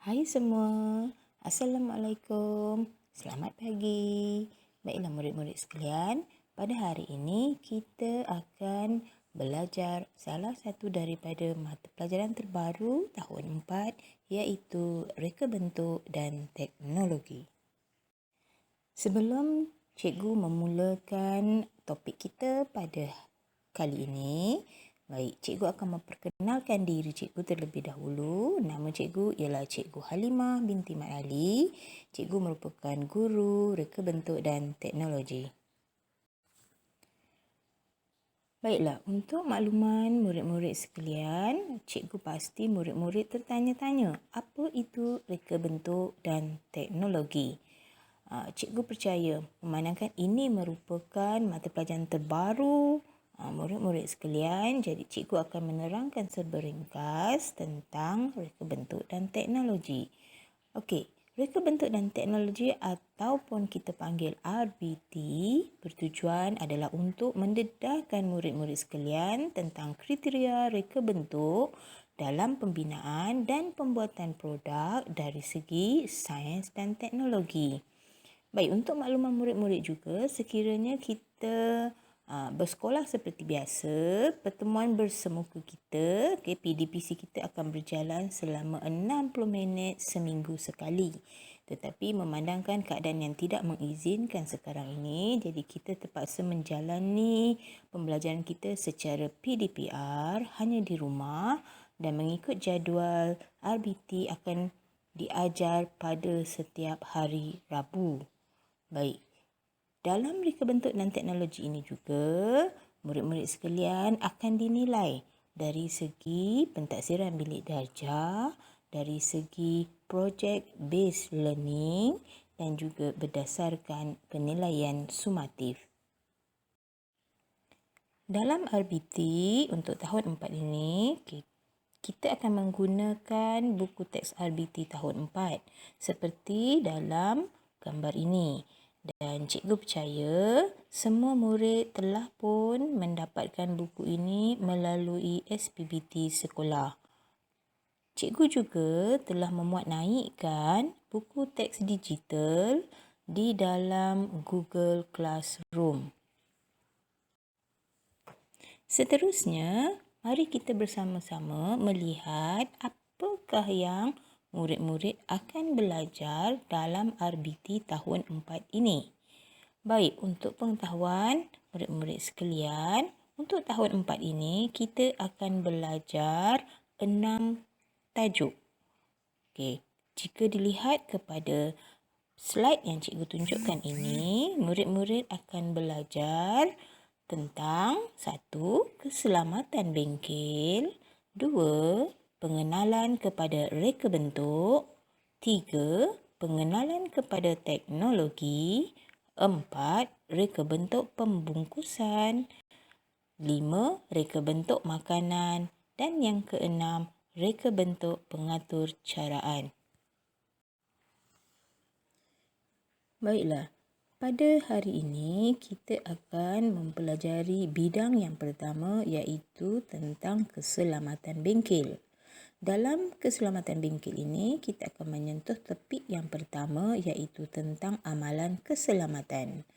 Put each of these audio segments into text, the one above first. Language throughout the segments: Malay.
Hai semua, Assalamualaikum, selamat pagi. Baiklah murid-murid sekalian, pada hari ini kita akan belajar salah satu daripada mata pelajaran terbaru tahun 4 iaitu Reka Bentuk dan Teknologi. Sebelum cikgu memulakan topik kita pada kali ini, cikgu akan memperkenalkan diri cikgu terlebih dahulu. Nama cikgu ialah Cikgu Halimah binti Mat Ali. Cikgu merupakan guru Reka Bentuk dan Teknologi. Baiklah, untuk makluman murid-murid sekalian, cikgu pasti murid-murid tertanya-tanya, apa itu Reka Bentuk dan Teknologi? Cikgu percaya memandangkan ini merupakan mata pelajaran terbaru murid-murid sekalian, jadi cikgu akan menerangkan serba ringkas tentang reka bentuk dan teknologi. Okey, reka bentuk dan teknologi ataupun kita panggil RBT bertujuan adalah untuk mendedahkan murid-murid sekalian tentang kriteria reka bentuk dalam pembinaan dan pembuatan produk dari segi sains dan teknologi. Baik, untuk makluman murid-murid juga, sekiranya kita bersekolah seperti biasa, pertemuan bersemuka kita, PDPC kita akan berjalan selama 60 minit seminggu sekali. Tetapi memandangkan keadaan yang tidak mengizinkan sekarang ini, jadi kita terpaksa menjalani pembelajaran kita secara PDPR hanya di rumah dan mengikut jadual RBT akan diajar pada setiap hari Rabu. Baik, dalam reka bentuk dan teknologi ini juga, murid-murid sekalian akan dinilai dari segi pentaksiran bilik darjah, dari segi project based learning dan juga berdasarkan penilaian sumatif. Dalam RBT untuk tahun 4 ini, kita akan menggunakan buku teks RBT tahun 4 seperti dalam gambar ini. Dan cikgu percaya semua murid telah pun mendapatkan buku ini melalui SPBT sekolah. Cikgu juga telah memuat naikkan buku teks digital di dalam Google Classroom. Seterusnya, mari kita bersama-sama melihat apakah yang murid-murid akan belajar dalam RBT tahun 4 ini. Baik, untuk pengetahuan murid-murid sekalian, untuk tahun 4 ini kita akan belajar 6 tajuk. Okey, jika dilihat kepada slide yang cikgu tunjukkan ini, murid-murid akan belajar tentang 1. Keselamatan bengkel, 2. Pengenalan kepada reka bentuk, 3. Pengenalan kepada teknologi, 4. Reka bentuk pembungkusan, 5. Reka bentuk makanan dan yang keenam, reka bentuk pengatur caraan. Baiklah, pada hari ini kita akan mempelajari bidang yang pertama iaitu tentang keselamatan bengkel. Dalam keselamatan bengkel ini, kita akan menyentuh topik yang pertama iaitu tentang amalan keselamatan.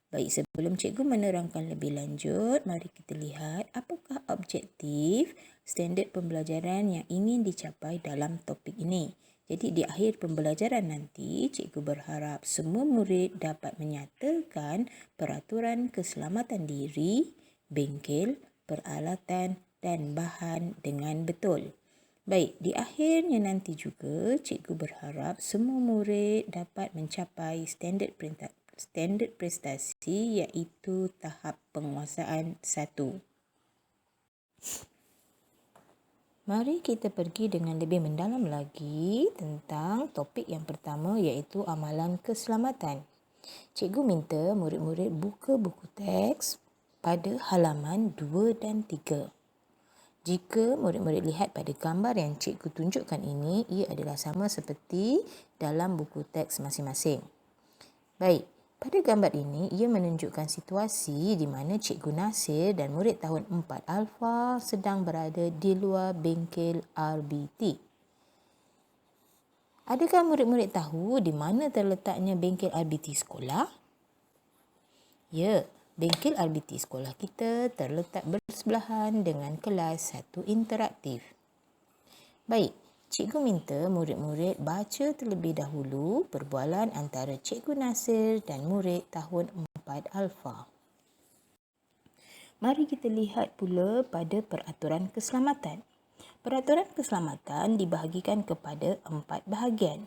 Baik, sebelum cikgu menerangkan lebih lanjut, mari kita lihat apakah objektif standard pembelajaran yang ingin dicapai dalam topik ini. Jadi di akhir pembelajaran nanti, cikgu berharap semua murid dapat menyatakan peraturan keselamatan diri, bengkel, peralatan dan bahan dengan betul. Baik, di akhirnya nanti juga cikgu berharap semua murid dapat mencapai standard prestasi iaitu tahap penguasaan 1. Mari kita pergi dengan lebih mendalam lagi tentang topik yang pertama iaitu amalan keselamatan. Cikgu minta murid-murid buka buku teks pada halaman 2 dan 3. Jika murid-murid lihat pada gambar yang cikgu tunjukkan ini, ia adalah sama seperti dalam buku teks masing-masing. Baik, pada gambar ini, ia menunjukkan situasi di mana Cikgu Nasir dan murid tahun 4 Alfa sedang berada di luar bengkel RBT. Adakah murid-murid tahu di mana terletaknya bengkel RBT sekolah? Ya, bengkel RBT sekolah kita terletak bersebelahan dengan kelas 1 interaktif. Baik, cikgu minta murid-murid baca terlebih dahulu perbualan antara Cikgu Nasir dan murid tahun 4 Alfa. Mari kita lihat pula pada peraturan keselamatan. Peraturan keselamatan dibahagikan kepada 4 bahagian.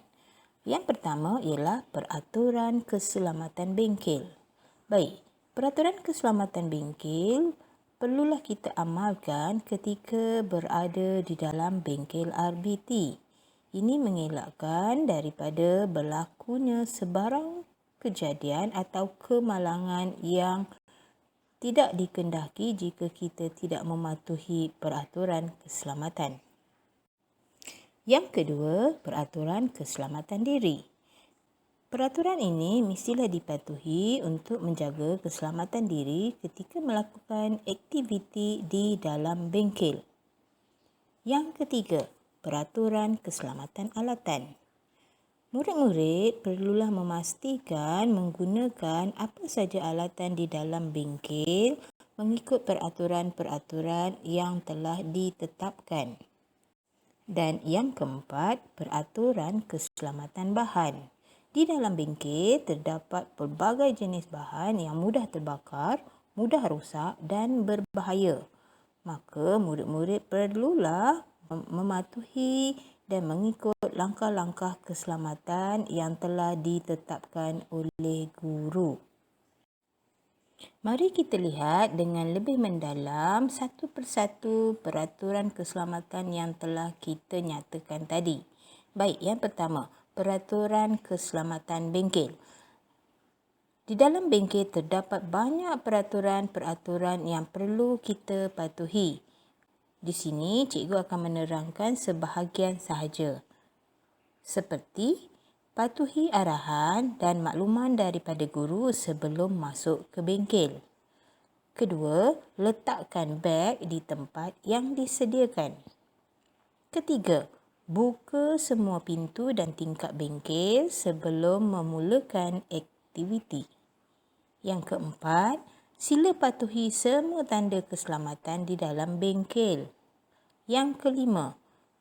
Yang pertama ialah peraturan keselamatan bengkel. Baik, peraturan keselamatan bengkel perlulah kita amalkan ketika berada di dalam bengkel RBT. Ini mengelakkan daripada berlakunya sebarang kejadian atau kemalangan yang tidak dikendaki jika kita tidak mematuhi peraturan keselamatan. Yang kedua, peraturan keselamatan diri. Peraturan ini mestilah dipatuhi untuk menjaga keselamatan diri ketika melakukan aktiviti di dalam bengkel. Yang ketiga, peraturan keselamatan alatan. Murid-murid perlulah memastikan menggunakan apa saja alatan di dalam bengkel mengikut peraturan-peraturan yang telah ditetapkan. Dan yang keempat, peraturan keselamatan bahan. Di dalam bengkel terdapat pelbagai jenis bahan yang mudah terbakar, mudah rosak dan berbahaya. Maka murid-murid perlulah mematuhi dan mengikut langkah-langkah keselamatan yang telah ditetapkan oleh guru. Mari kita lihat dengan lebih mendalam satu persatu peraturan keselamatan yang telah kita nyatakan tadi. Baik, yang pertama, peraturan keselamatan bengkel. Di dalam bengkel terdapat banyak peraturan-peraturan yang perlu kita patuhi. Di sini, cikgu akan menerangkan sebahagian sahaja. Seperti patuhi arahan dan makluman daripada guru sebelum masuk ke bengkel. Kedua, letakkan beg di tempat yang disediakan. Ketiga, buka semua pintu dan tingkap bengkel sebelum memulakan aktiviti. Yang keempat, sila patuhi semua tanda keselamatan di dalam bengkel. Yang kelima,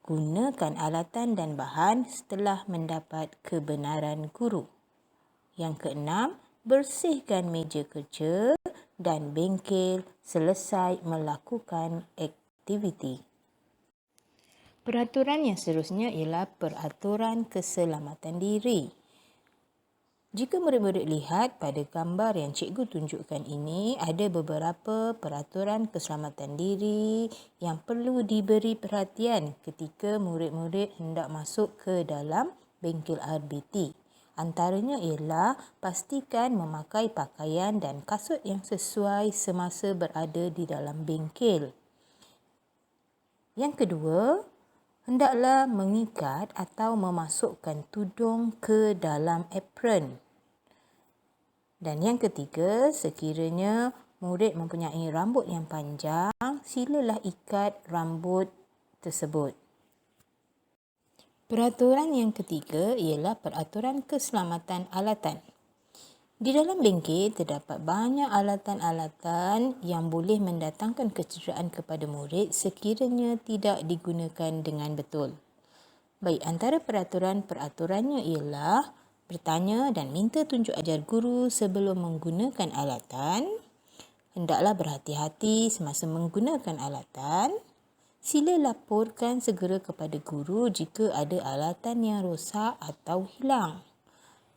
gunakan alatan dan bahan setelah mendapat kebenaran guru. Yang keenam, bersihkan meja kerja dan bengkel selesai melakukan aktiviti. Peraturan yang seterusnya ialah peraturan keselamatan diri. Jika murid-murid lihat pada gambar yang cikgu tunjukkan ini, ada beberapa peraturan keselamatan diri yang perlu diberi perhatian ketika murid-murid hendak masuk ke dalam bengkel RBT. Antaranya ialah pastikan memakai pakaian dan kasut yang sesuai semasa berada di dalam bengkel. Yang kedua, hendaklah mengikat atau memasukkan tudung ke dalam apron. Dan yang ketiga, sekiranya murid mempunyai rambut yang panjang, silalah ikat rambut tersebut. Peraturan yang ketiga ialah peraturan keselamatan alatan. Di dalam bengkel terdapat banyak alatan-alatan yang boleh mendatangkan kecederaan kepada murid sekiranya tidak digunakan dengan betul. Baik, antara peraturan-peraturannya ialah bertanya dan minta tunjuk ajar guru sebelum menggunakan alatan, hendaklah berhati-hati semasa menggunakan alatan, sila laporkan segera kepada guru jika ada alatan yang rosak atau hilang.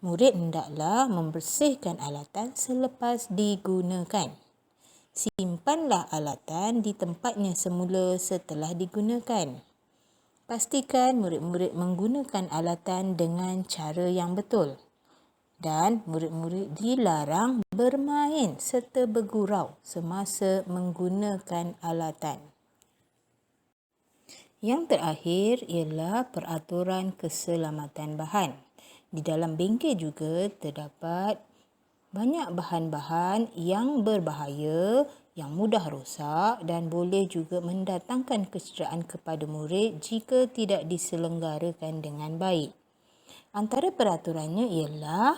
Murid hendaklah membersihkan alatan selepas digunakan. Simpanlah alatan di tempatnya semula setelah digunakan. Pastikan murid-murid menggunakan alatan dengan cara yang betul. Dan murid-murid dilarang bermain serta bergurau semasa menggunakan alatan. Yang terakhir ialah peraturan keselamatan bahan. Di dalam bengkel juga terdapat banyak bahan-bahan yang berbahaya, yang mudah rosak dan boleh juga mendatangkan kecederaan kepada murid jika tidak diselenggarakan dengan baik. Antara peraturannya ialah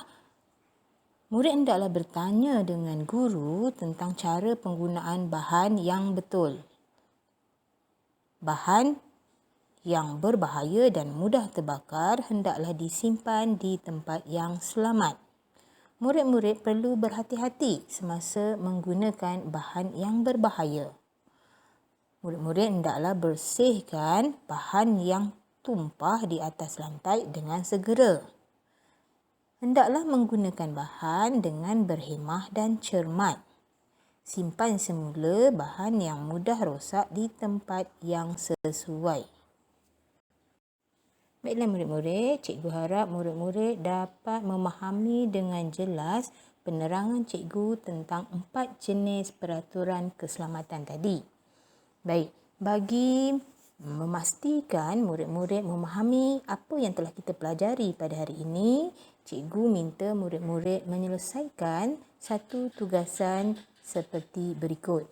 murid hendaklah bertanya dengan guru tentang cara penggunaan bahan yang betul. Bahan yang berbahaya dan mudah terbakar hendaklah disimpan di tempat yang selamat. Murid-murid perlu berhati-hati semasa menggunakan bahan yang berbahaya. Murid-murid hendaklah bersihkan bahan yang tumpah di atas lantai dengan segera. Hendaklah menggunakan bahan dengan berhemah dan cermat. Simpan semula bahan yang mudah rosak di tempat yang sesuai. Baiklah murid-murid, cikgu harap murid-murid dapat memahami dengan jelas penerangan cikgu tentang 4 jenis peraturan keselamatan tadi. Baik, bagi memastikan murid-murid memahami apa yang telah kita pelajari pada hari ini, cikgu minta murid-murid menyelesaikan satu tugasan seperti berikut.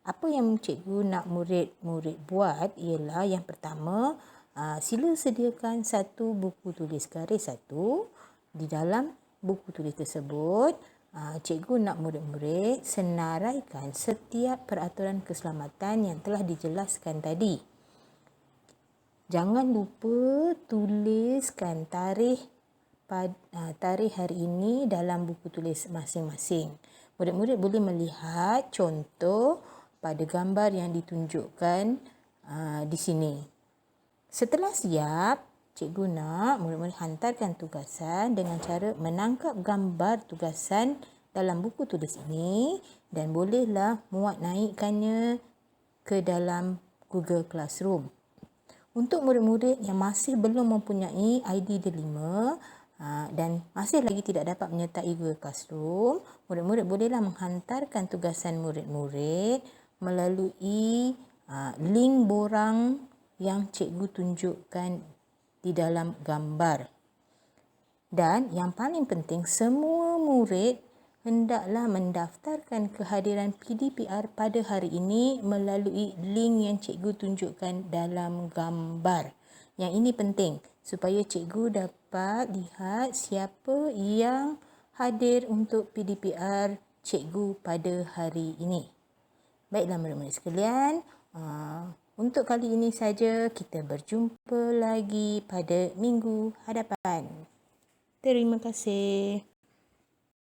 Apa yang cikgu nak murid-murid buat ialah yang pertama, sila sediakan satu buku tulis garis satu. Di dalam buku tulis tersebut, cikgu nak murid-murid senaraikan setiap peraturan keselamatan yang telah dijelaskan tadi. Jangan lupa tuliskan tarikh hari ini dalam buku tulis masing-masing. Murid-murid boleh melihat contoh pada gambar yang ditunjukkan di sini. Setelah siap, cikgu nak murid-murid hantarkan tugasan dengan cara menangkap gambar tugasan dalam buku tulis ini dan bolehlah muat naikkannya ke dalam Google Classroom. Untuk murid-murid yang masih belum mempunyai ID D5 dan masih lagi tidak dapat menyertai Google Classroom, murid-murid bolehlah menghantarkan tugasan murid-murid melalui link borang yang cikgu tunjukkan di dalam gambar. Dan yang paling penting, semua murid hendaklah mendaftarkan kehadiran PDPR pada hari ini melalui link yang cikgu tunjukkan dalam gambar. Yang ini penting supaya cikgu dapat lihat siapa yang hadir untuk PDPR cikgu pada hari ini. Baiklah murid-murid sekalian, untuk kali ini saja, kita berjumpa lagi pada minggu hadapan. Terima kasih.